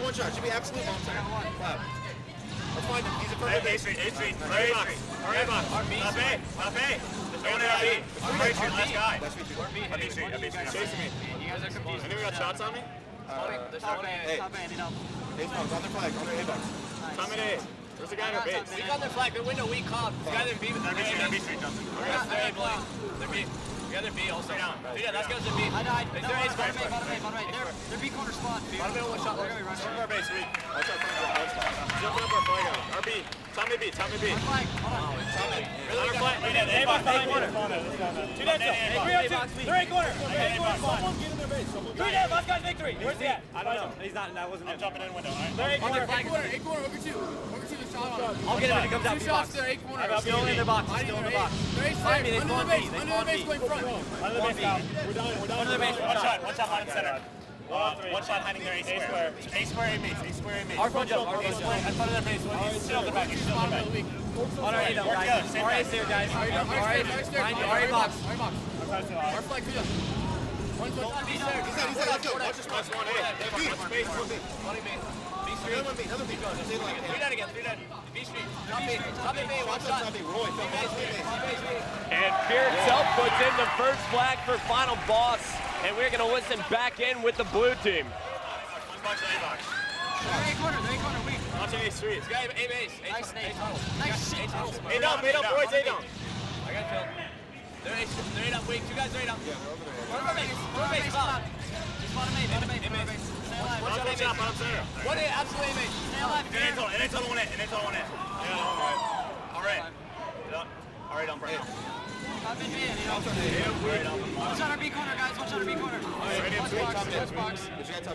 one shot. Should be absolute bomb center. Clap. Let's find him. He's a perfect base. A-Street. A-Box. Top A. There's no one at B. A-Street, last guy. A-B-Street. Chasing me. You guys are confused. Anyone got shots on me? There's top A, need help. A-Box, on their flag, on their A-Box. Top A. There's a guy in our base. Weak on their flag, their window, weak comp. The guy there B with their A-Street, Johnson. They're B. The other B also. Yeah, let's go to B. I died. Is there A square? Bottom A. They're B corner spot. Bottom A, one shot. They're gonna be running. Some of our base, weak. Jumping up our flag out. RB. Top A B. Flag. Hold on. On our flag. A-Box, A corner. Two dead still. They're A corner. Someone get in their base. Three dead. Last guy's victory. Where's he at? I don't know. He's not. That wasn't him. I'm jumping in window. They're A corner. A corner, over two. I'll get him when he comes out. Two shots, they're A corner. I'm still in the box. Still in the box. They're A side. Under the base. Under the base, going front. Under the base. We're done. Under the base. One shot hiding center. One shot hiding their A square. A square A base. Our front jump. In front of their base. Still on the back. On our A though, guys. Our A's there, guys. Our A. Behind you. Our A box. Our flag, two. One shot. He's there. Let's go. Watch this pass 1A. Space, 1B. Another B. Three dead again. B Street. Top A, one shot. And Fear itself puts in the first flag for final boss. And we're going to listen back in with the blue team. Lunchbox A-Box. They're A corner, weak. Watch A-Street. This guy, A base. Nice nade. Nice shit. A down, boys, A down. I got killed. They're A up, weak. Two guys are A down. Yeah, they're over there. One base, stop. Just bottom A. Stay alive. Bottom center. One A, absolute A base. Stay alive. And it's on one in. All right, on right now. Top in B, Watch out our B corner, guys. Watch out our B corner. Lunchbox.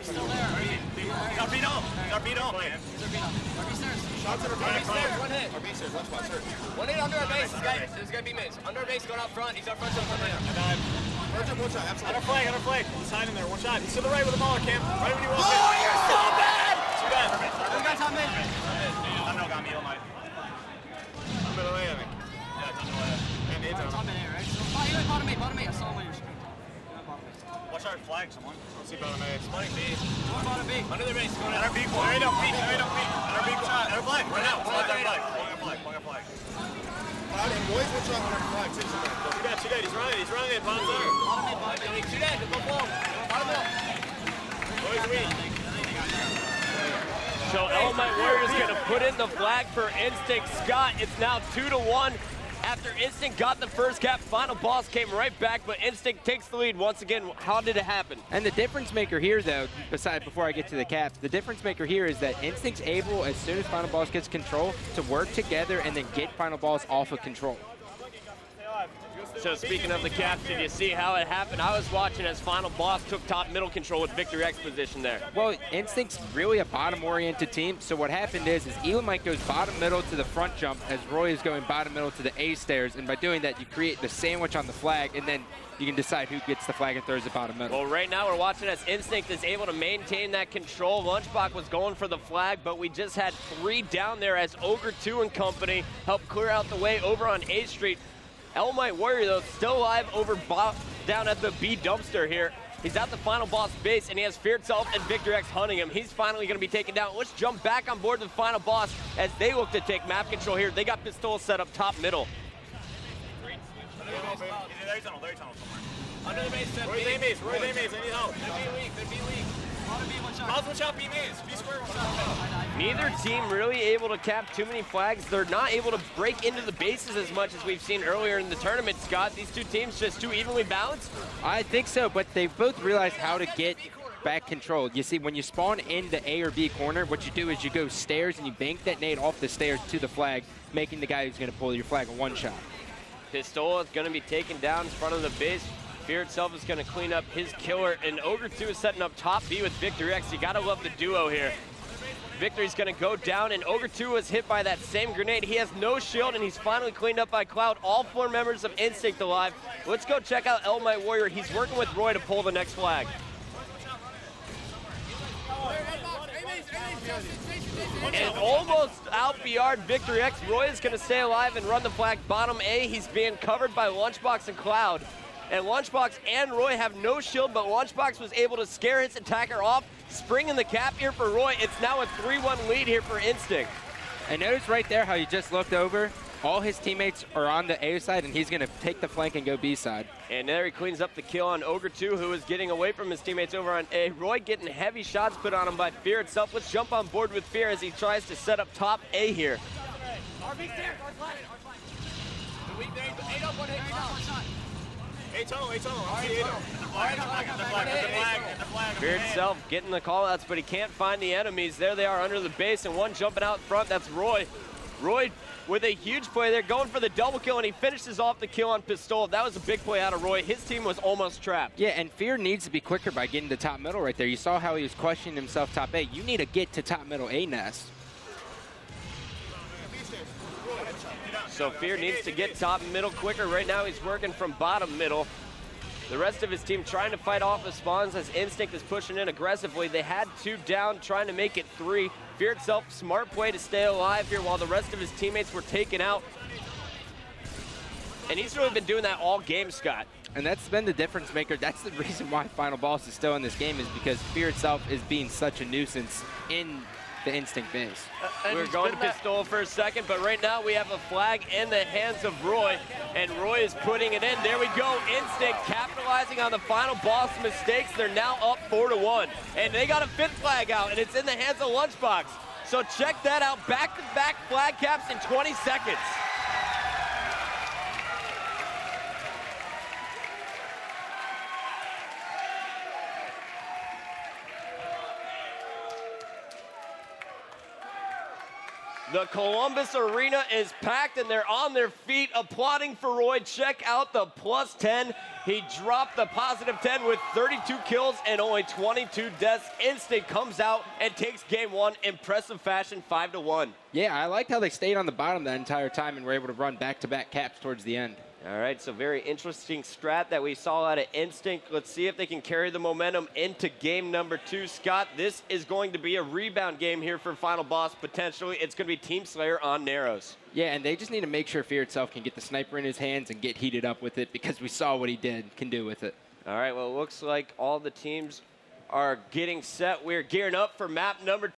Still there. He's our beat on. Our B stairs. Shots at our RB stairs, one hit. Our B stairs, Lunchbox, search. One hit under our base. This guy B mids. Under our base, going out front. He's our front shot. First up, one shot, absolutely. On our flag. He's hiding there. One shot. He's to the right with the mauler, Cam. Right when you want. Oh, you're so bad! Too bad. One guy's on mid. I know, got me on my. I'm middle A, I think. Yeah, it's under A. And it's Top on. in A, right? Bottom A. I saw him on your screen. Watch our flag, someone. Let's see bottom A. It's playing B. Bottom B. Under their base. Going at our B corner. Right up B. At our B corner. At our flag. Right now. Pulling our flag. Cloud and Roy's one shot on our flag. Six of them. Two dead. He's running it. Bottom center. Bottom A. Two dead. Go full. Bottom A. Boys weak. So Element Warriors going to put in the flag for Instinct. Scott, it's now 2-1. After Instinct got the first cap, final boss came right back, but Instinct takes the lead once again. How did it happen? And the difference maker here, though, before I get to the cap, the difference maker here is that Instinct's able, as soon as final boss gets control, to work together and then get final boss off of control. So speaking of the cap, did you see how it happened? I was watching as final boss took top middle control with Victor X position there. Well, Instinct's really a bottom-oriented team, so what happened is Elamite goes bottom middle to the front jump as Roy is going bottom middle to the A stairs, and by doing that, you create the sandwich on the flag, and then you can decide who gets the flag and throws it bottom middle. Well, right now we're watching as Instinct is able to maintain that control. Lunchbox was going for the flag, but we just had 3 down there as Ogre 2 and company helped clear out the way over on A Street. Elamite Warrior, though, still alive over down at the B dumpster here. He's at the final boss base, and he has Fear itself and Victor X hunting him. He's finally going to be taken down. Let's jump back on board the final boss as they look to take map control here. They got Pistola set up top middle. Under the base, Roy's A maze. I need help. They're B weak. Bottom B, one shot. Pause, one shot, B maze. B square, one shot. Neither team really able to cap too many flags. They're not able to break into the bases as much as we've seen earlier in the tournament, Scott. These two teams just too evenly balanced? I think so, but they've both realized how to get back control. You see, when you spawn in the A or B corner, what you do is you go stairs and you bank that nade off the stairs to the flag, making the guy who's going to pull your flag a one-shot. Pistola is going to be taken down in front of the base. Fear itself is going to clean up his killer, and Ogre 2 is setting up top B with Victor X. You got to love the duo here. Victory's going to go down, and Ogre 2 was hit by that same grenade. He has no shield, and he's finally cleaned up by Cloud. All 4 members of Instinct alive. Let's go check out Elamite Warrior. He's working with Roy to pull the next flag. And almost out BR'd Victor X. Roy is going to stay alive and run the flag bottom A. He's being covered by Lunchbox and Cloud. And Lunchbox and Roy have no shield, but Lunchbox was able to scare his attacker off, springing the cap here for Roy. It's now a 3-1 lead here for Instinct. And notice right there how he just looked over. All his teammates are on the A side, and he's going to take the flank and go B side. And there he cleans up the kill on Ogre 2, who is getting away from his teammates over on A. Roy getting heavy shots put on him by Fear itself. Let's jump on board with Fear as he tries to set up top A here. RB's there. The weak there. 8 up, 1 hit. 8 tunnel. I see 8 up. The flag. Fear itself getting the call-outs, but he can't find the enemies. There they are under the base, and one jumping out front. That's Roy. Roy with a huge play there, going for the double kill, and he finishes off the kill on Pistola. That was a big play out of Roy. His team was almost trapped. Yeah, and Fear needs to be quicker by getting to top middle right there. You saw how he was questioning himself top A. You need to get to top middle A nest. So Fear needs to get top and middle quicker. Right now he's working from bottom middle. The rest of his team trying to fight off the spawns as Instinct is pushing in aggressively. They had 2 down, trying to make it 3. Fear itself, smart play to stay alive here while the rest of his teammates were taken out. And he's really been doing that all game, Scott. And that's been the difference maker. That's the reason why Final Boss is still in this game, is because Fear itself is being such a nuisance in the Instinct base. We're going to Pistola for a second, but right now we have a flag in the hands of Roy, and Roy is putting it in. There we go. Instinct capitalizing on the Final Boss mistakes. They're now up 4-1, and they got a 5th flag out, and it's in the hands of Lunchbox. So check that out. Back-to-back flag caps in 20 seconds. The Columbus Arena is packed, and they're on their feet applauding for Roy. Check out the +10. He dropped the +10 with 32 kills and only 22 deaths. Instinct comes out and takes game 1. Impressive fashion, 5-1. Yeah, I liked how they stayed on the bottom that entire time and were able to run back-to-back caps towards the end. All right, so very interesting strat that we saw out of Instinct. Let's see if they can carry the momentum into game number 2. Scott, this is going to be a rebound game here for Final Boss, potentially. It's going to be Team Slayer on Narrows. Yeah, and they just need to make sure Fear itself can get the sniper in his hands and get heated up with it, because we saw what he can do with it. All right, well, it looks like all the teams are getting set. We're gearing up for map number